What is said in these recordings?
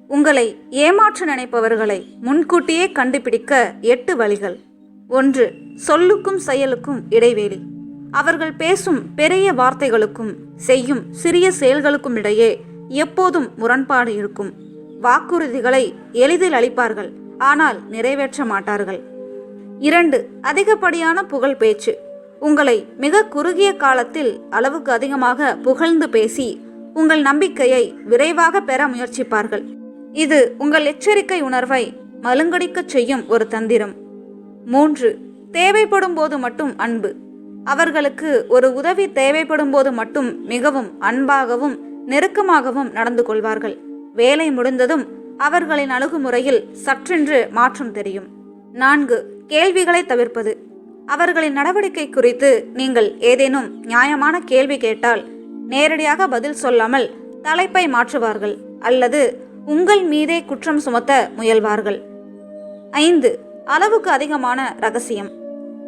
உங்களை ஏமாற்ற நினைப்பவர்களை முன்கூட்டியே கண்டுபிடிக்க 8 வழிகள். 1. சொல்லுக்கும் செயலுக்கும் இடைவெளி. அவர்கள் பேசும் பெரிய வார்த்தைகளுக்கும் செய்யும் சிறிய செயல்களுக்கும் இடையே எப்போதும் முரண்பாடு இருக்கும். வாக்குறுதிகளை எளிதில் அளிப்பார்கள், ஆனால் நிறைவேற்ற மாட்டார்கள். 2. அதிகப்படியான புகழ் பேச்சு. உங்களை மிக குறுகிய காலத்தில் அளவுக்கு அதிகமாக புகழ்ந்து பேசி உங்கள் நம்பிக்கையை விரைவாக பெற முயற்சிப்பார்கள். இது உங்கள் எச்சரிக்கை உணர்வை மழுங்கடிக்கச் செய்யும் ஒரு தந்திரம். 3. தேவைப்படும் போது மட்டும் அன்பு. அவர்களுக்கு ஒரு உதவி தேவைப்படும் போது மட்டும் மிகவும் அன்பாகவும் நெருக்கமாகவும் நடந்து கொள்வார்கள். வேலை முடிந்ததும் அவர்களின் அணுகுமுறையில் சற்றென்று மாற்றம் தெரியும். 4. கேள்விகளை தவிர்ப்பது. அவர்களின் நடவடிக்கை குறித்து நீங்கள் ஏதேனும் நியாயமான கேள்வி கேட்டால் நேரடியாக பதில் சொல்லாமல் தலைப்பை மாற்றுவார்கள் அல்லது உங்கள் மீதே குற்றம் சுமத்த முயல்வார்கள். 5. அளவுக்கு அதிகமான ரகசியம்.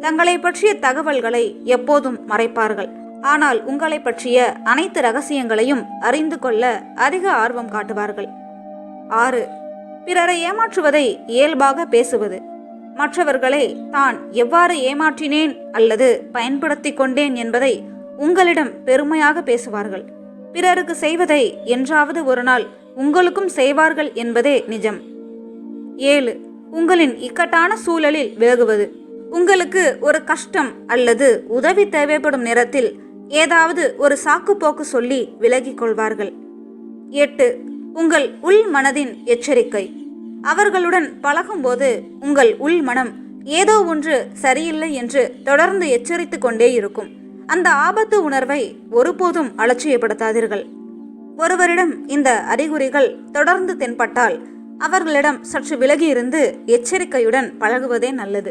தங்களை பற்றிய தகவல்களை எப்போதும் மறைப்பார்கள், ஆனால் உங்களை பற்றிய அனைத்து ரகசியங்களையும் அறிந்து கொள்ள அதிக ஆர்வம் காட்டுவார்கள். 6. பிறரை ஏமாற்றுவதை இயல்பாக பேசுவது. மற்றவர்களை தான் எவ்வாறு ஏமாற்றினேன் அல்லது பயன்படுத்தி கொண்டேன் என்பதை உங்களிடம் பெருமையாக பேசுவார்கள். பிறருக்கு செய்வதை என்றாவது ஒரு நாள் உங்களுக்கும் செய்வார்கள் என்பதே நிஜம். 7. உங்களின் இக்கட்டான சூழலில் விலகுவது. உங்களுக்கு ஒரு கஷ்டம் அல்லது உதவி தேவைப்படும் நேரத்தில் ஏதாவது ஒரு சாக்குப்போக்கு சொல்லி விலகிக் கொள்வார்கள். 8. உங்கள் உள் மனதின் எச்சரிக்கை. அவர்களுடன் பழகும்போது உங்கள் உள் மனம் ஏதோ ஒன்று சரியில்லை என்று தொடர்ந்து எச்சரித்து கொண்டே இருக்கும். அந்த ஆபத்து உணர்வை ஒருபோதும் அலட்சியப்படுத்தாதீர்கள். ஒருவரிடம் இந்த அறிகுறிகள் தொடர்ந்து தென்பட்டால் அவர்களிடம் சற்று விலகியிருந்து எச்சரிக்கையுடன் பழகுவதே நல்லது.